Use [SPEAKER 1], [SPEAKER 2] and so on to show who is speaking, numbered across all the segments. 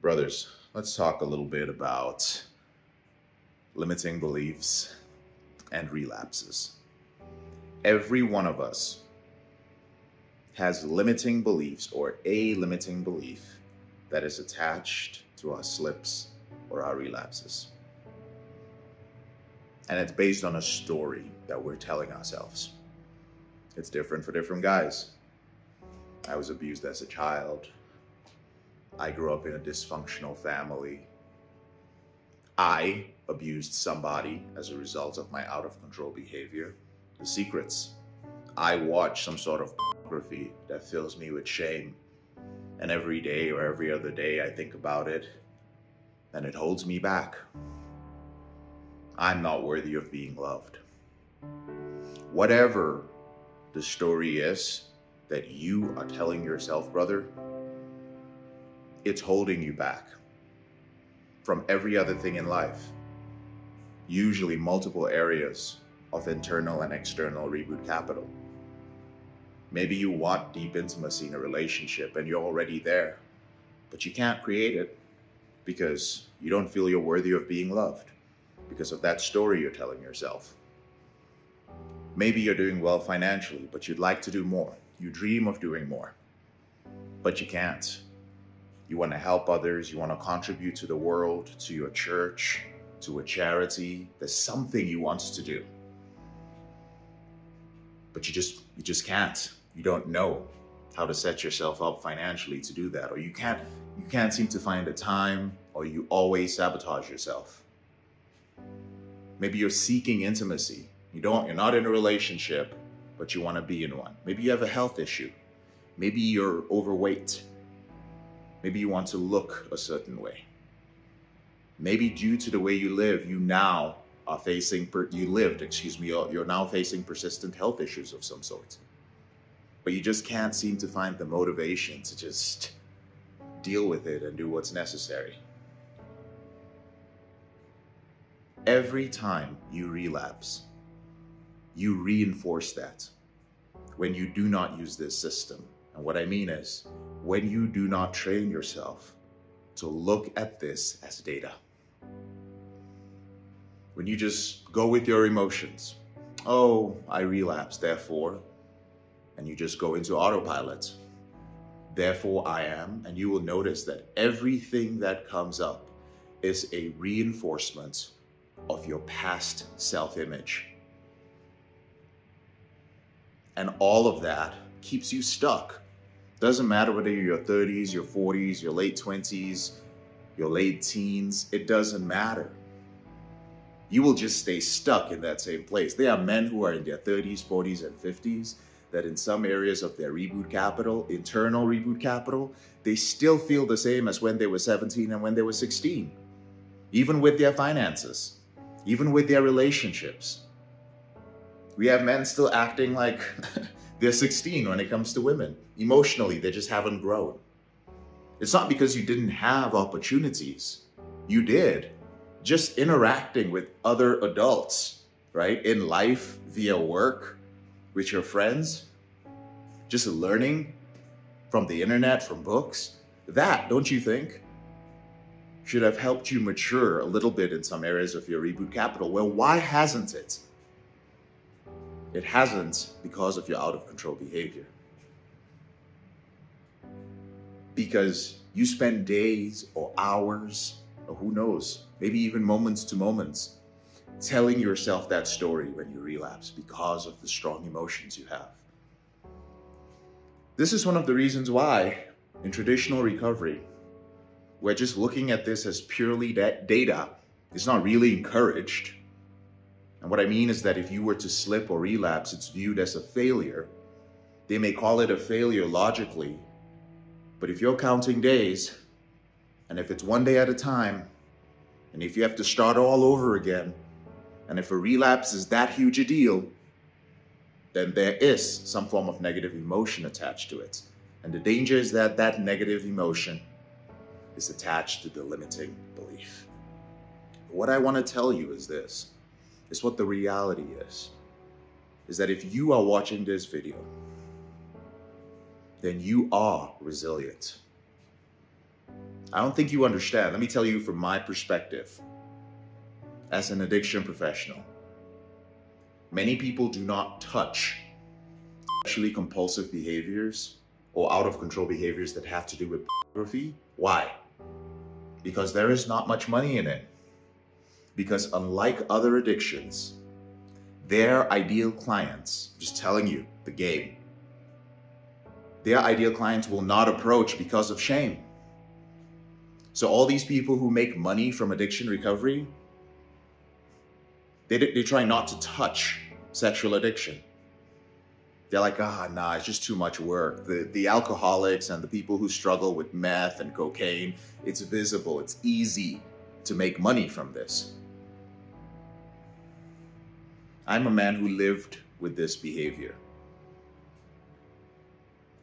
[SPEAKER 1] Brothers, let's talk a little bit about limiting beliefs and relapses. Every one of us has limiting beliefs or a limiting belief that is attached to our slips or our relapses. And it's based on a story that we're telling ourselves. It's different for different guys. I was abused as a child. I grew up in a dysfunctional family. I abused somebody as a result of my out-of-control behavior. The secrets. I watch some sort of pornography that fills me with shame. And every day or every other day I think about it, and it holds me back. I'm not worthy of being loved. Whatever the story is that you are telling yourself, brother, it's holding you back from every other thing in life. Usually multiple areas of internal and external reboot capital. Maybe you want deep intimacy in a relationship and you're already there, but you can't create it because you don't feel you're worthy of being loved because of that story you're telling yourself. Maybe you're doing well financially, but you'd like to do more. You dream of doing more, but you can't. You want to help others. You want to contribute to the world, to your church, to a charity. There's something you want to do, but you just can't. You don't know how to set yourself up financially to do that, or you can't seem to find the time, or you always sabotage yourself. Maybe you're seeking intimacy. You're not in a relationship, but you want to be in one. Maybe you have a health issue. Maybe you're overweight. Maybe you want to look a certain way. Maybe due to the way you live, you're now facing persistent health issues of some sort. But you just can't seem to find the motivation to just deal with it and do what's necessary. Every time you relapse, you reinforce that when you do not use this system. And what I mean is, when you do not train yourself to look at this as data. When you just go with your emotions, oh, I relapsed, therefore, and you just go into autopilot, therefore I am, and you will notice that everything that comes up is a reinforcement of your past self-image. And all of that keeps you stuck. Doesn't matter whether you're your 30s, your 40s, your late 20s, your late teens, it doesn't matter. You will just stay stuck in that same place. There are men who are in their 30s, 40s, and 50s that in some areas of their reboot capital, internal reboot capital, they still feel the same as when they were 17 and when they were 16. Even with their finances, even with their relationships. We have men still acting like they're 16 when it comes to women. Emotionally, they just haven't grown. It's not because you didn't have opportunities. You did. Just interacting with other adults, right? In life, via work, with your friends. Just learning from the internet, from books. That, don't you think, should have helped you mature a little bit in some areas of your reboot capital? Well, why hasn't it? It hasn't because of your out-of-control behavior. Because you spend days or hours, or who knows, maybe even moments to moments, telling yourself that story when you relapse because of the strong emotions you have. This is one of the reasons why in traditional recovery, we're just looking at this as purely data. It's not really encouraged. And what I mean is that if you were to slip or relapse, it's viewed as a failure. They may call it a failure logically, but if you're counting days, and if it's one day at a time, and if you have to start all over again, and if a relapse is that huge a deal, then there is some form of negative emotion attached to it. And the danger is that that negative emotion is attached to the limiting belief. What I want to tell you is this. Is what the reality is that if you are watching this video, then you are resilient. I don't think you understand. Let me tell you from my perspective as an addiction professional. Many people do not touch sexually compulsive behaviors or out of control behaviors that have to do with pornography. Why? Because there is not much money in it. Because unlike other addictions, their ideal clients, just telling you the game, their ideal clients will not approach because of shame. So all these people who make money from addiction recovery, they try not to touch sexual addiction. They're like, nah, it's just too much work. The alcoholics and the people who struggle with meth and cocaine, it's visible, it's easy to make money from this. I'm a man who lived with this behavior.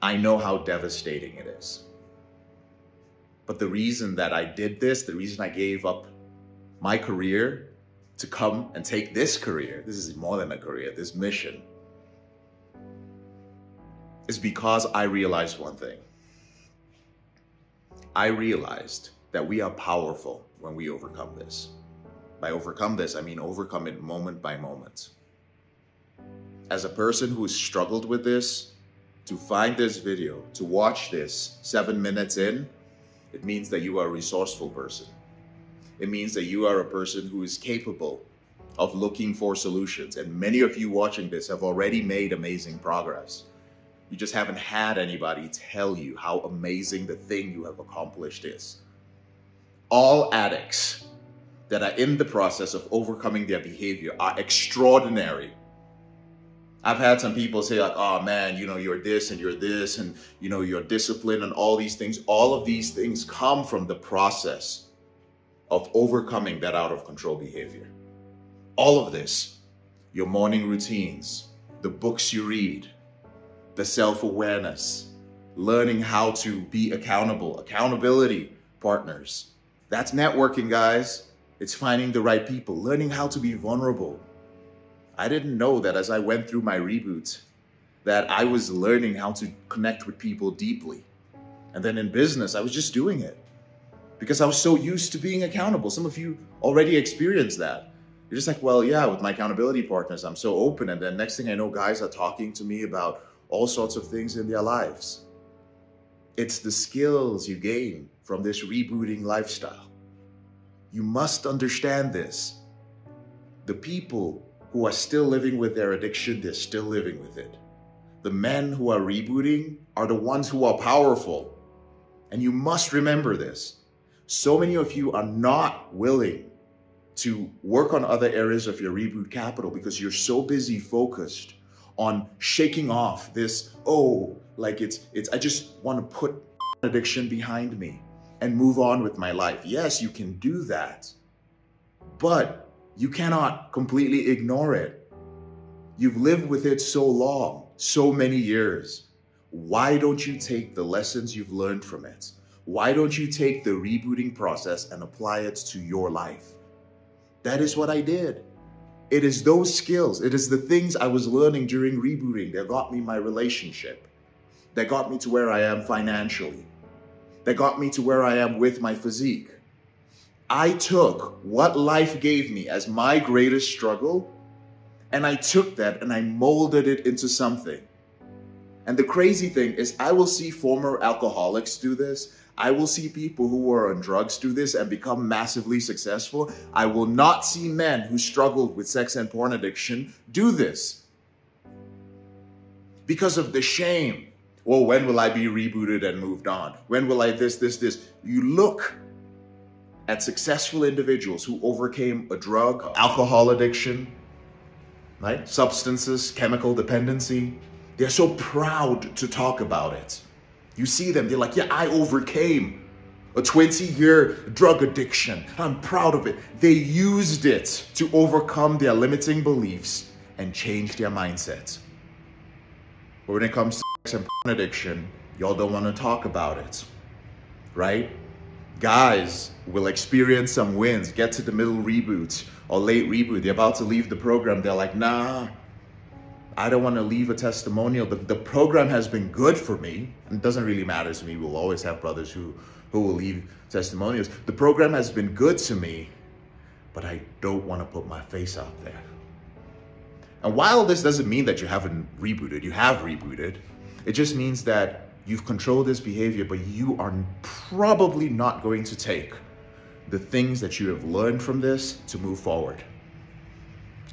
[SPEAKER 1] I know how devastating it is. But the reason that I did this, the reason I gave up my career to come and take this career, this is more than a career, this mission, is because I realized one thing. I realized that we are powerful when we overcome this. By overcome this, I mean overcome it moment by moment. As a person who has struggled with this, to find this video, to watch this 7 minutes in, it means that you are a resourceful person. It means that you are a person who is capable of looking for solutions. And many of you watching this have already made amazing progress. You just haven't had anybody tell you how amazing the thing you have accomplished is. All addicts that are in the process of overcoming their behavior are extraordinary. I've had some people say like, oh man, you're this and you're this and you're disciplined and all these things. All of these things come from the process of overcoming that out of control behavior. All of this, your morning routines, the books you read, the self-awareness, learning how to be accountable, accountability partners. That's networking, guys. It's finding the right people, learning how to be vulnerable. I didn't know that as I went through my reboot, that I was learning how to connect with people deeply. And then in business, I was just doing it because I was so used to being accountable. Some of you already experienced that. You're just like, well, yeah, with my accountability partners, I'm so open. And then next thing I know, guys are talking to me about all sorts of things in their lives. It's the skills you gain from this rebooting lifestyle. You must understand this. The people who are still living with their addiction, they're still living with it. The men who are rebooting are the ones who are powerful. And you must remember this. So many of you are not willing to work on other areas of your reboot capital because you're so busy focused on shaking off this, I just want to put addiction behind me and move on with my life. Yes, you can do that, but you cannot completely ignore it. You've lived with it so long, so many years. Why don't you take the lessons you've learned from it? Why don't you take the rebooting process and apply it to your life? That is what I did. It is those skills, it is the things I was learning during rebooting that got me my relationship, that got me to where I am financially, that got me to where I am with my physique. I took what life gave me as my greatest struggle, and I took that and I molded it into something. And the crazy thing is I will see former alcoholics do this. I will see people who were on drugs do this and become massively successful. I will not see men who struggled with sex and porn addiction do this because of the shame. Well, when will I be rebooted and moved on? When will I this? You look at successful individuals who overcame a drug, alcohol addiction, right? Substances, chemical dependency. They're so proud to talk about it. You see them, they're like, yeah, I overcame a 20-year drug addiction. I'm proud of it. They used it to overcome their limiting beliefs and change their mindset. But when it comes to sex and porn addiction, y'all don't want to talk about it, right? Guys will experience some wins, get to the middle reboot or late reboot. They're about to leave the program. They're like, nah, I don't want to leave a testimonial. The program has been good for me. And it doesn't really matter to me. We'll always have brothers who who will leave testimonials. The program has been good to me, but I don't want to put my face out there. And while this doesn't mean that you haven't rebooted, you have rebooted. It just means that you've controlled this behavior, but you are probably not going to take the things that you have learned from this to move forward.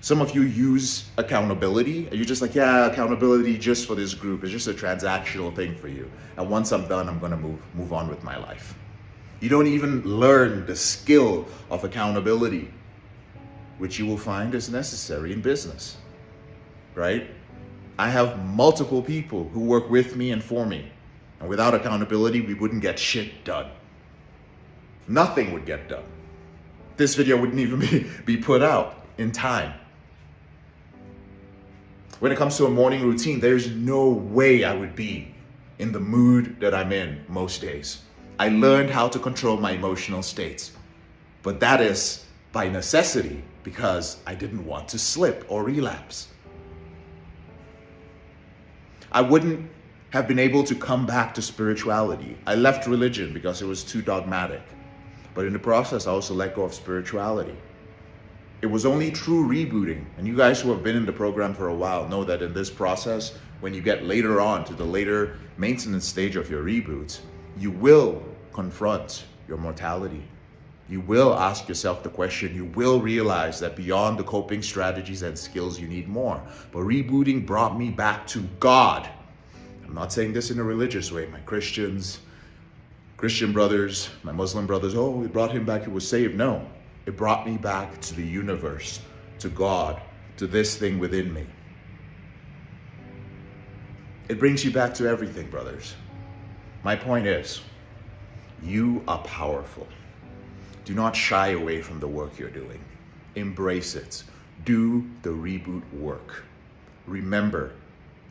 [SPEAKER 1] Some of you use accountability, and you're just like, yeah, accountability just for this group. It's just a transactional thing for you. And once I'm done, I'm gonna move on with my life. You don't even learn the skill of accountability, which you will find is necessary in business, right? I have multiple people who work with me and for me. And without accountability, we wouldn't get shit done. Nothing would get done. This video wouldn't even be put out in time. When it comes to a morning routine, there's no way I would be in the mood that I'm in most days. I learned how to control my emotional states, but that is by necessity because I didn't want to slip or relapse. I wouldn't have been able to come back to spirituality. I left religion because it was too dogmatic. But in the process, I also let go of spirituality. It was only true rebooting. And you guys who have been in the program for a while know that in this process, when you get later on to the later maintenance stage of your reboot, you will confront your mortality. You will ask yourself the question, you will realize that beyond the coping strategies and skills, you need more. But rebooting brought me back to God. I'm not saying this in a religious way. My Christian brothers, my Muslim brothers, oh, it brought him back, he was saved. No, it brought me back to the universe, to God, to this thing within me. It brings you back to everything, brothers. My point is, you are powerful. Do not shy away from the work you're doing. Embrace it. Do the reboot work. Remember,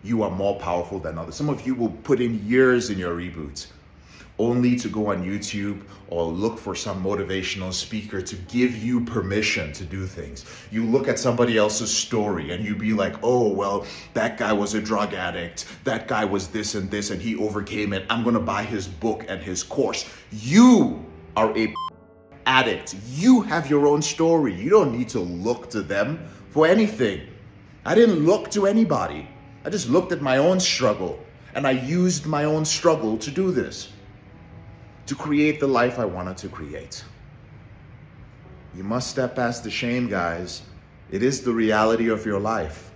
[SPEAKER 1] you are more powerful than others. Some of you will put in years in your reboot, only to go on YouTube or look for some motivational speaker to give you permission to do things. You look at somebody else's story and you be like, oh, well, that guy was a drug addict. That guy was this and this and he overcame it. I'm gonna buy his book and his course. You are a addict. You have your own story. You don't need to look to them for anything. I didn't look to anybody. I just looked at my own struggle and I used my own struggle to do this, to create the life I wanted to create. You must step past the shame, guys. It is the reality of your life.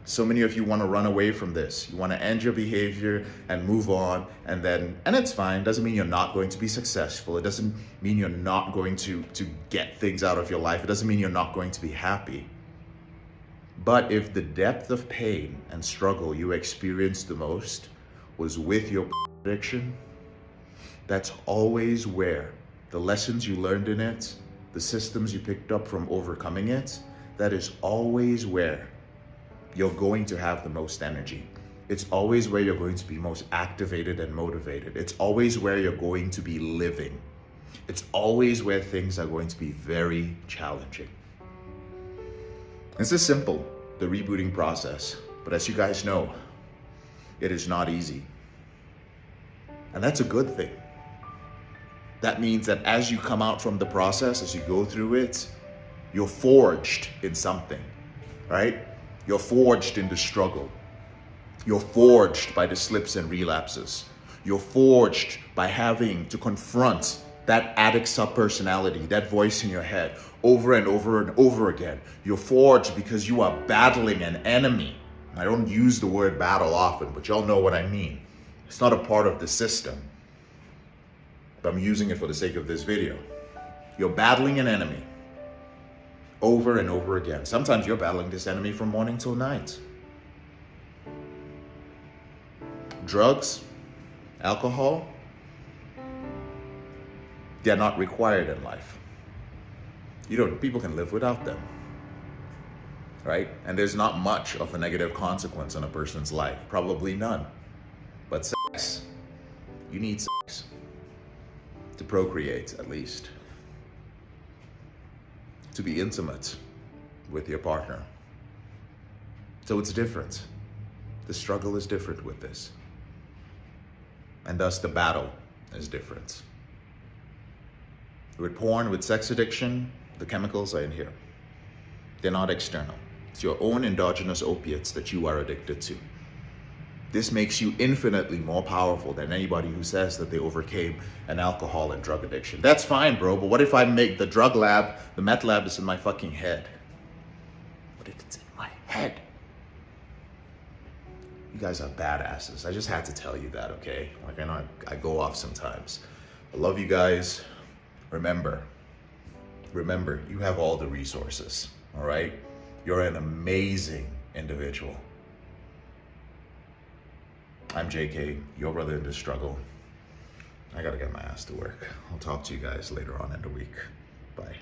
[SPEAKER 1] So many of you want to run away from this. You want to end your behavior and move on, and it's fine. Doesn't mean you're not going to be successful. It doesn't mean you're not going to get things out of your life. It doesn't mean you're not going to be happy. But if the depth of pain and struggle you experienced the most was with your addiction, that's always where the lessons you learned in it, the systems you picked up from overcoming it, that is always where you're going to have the most energy. It's always where you're going to be most activated and motivated. It's always where you're going to be living. It's always where things are going to be very challenging. This is simple, the rebooting process. But as you guys know, it is not easy. And that's a good thing. That means that as you come out from the process, as you go through it, you're forged in something, right? You're forged in the struggle. You're forged by the slips and relapses. You're forged by having to confront that addict subpersonality, that voice in your head over and over and over again. You're forged because you are battling an enemy. I don't use the word battle often, but y'all know what I mean. It's not a part of the system, but I'm using it for the sake of this video. You're battling an enemy over and over again. Sometimes you're battling this enemy from morning till night. Drugs, alcohol, they're not required in life. People can live without them, right? And there's not much of a negative consequence on a person's life, probably none. But sex, you need sex to procreate, at least, to be intimate with your partner. So it's different. The struggle is different with this. And thus the battle is different. With porn, with sex addiction, the chemicals are in here. They're not external. It's your own endogenous opiates that you are addicted to. This makes you infinitely more powerful than anybody who says that they overcame an alcohol and drug addiction. That's fine, bro, but what if I make the drug lab, the meth lab is in my fucking head? What if it's in my head? You guys are badasses. I just had to tell you that, okay? Like, I know I go off sometimes. I love you guys. Remember, you have all the resources, all right? You're an amazing individual. I'm JK, your brother in this struggle. I gotta get my ass to work. I'll talk to you guys later on in the week. Bye.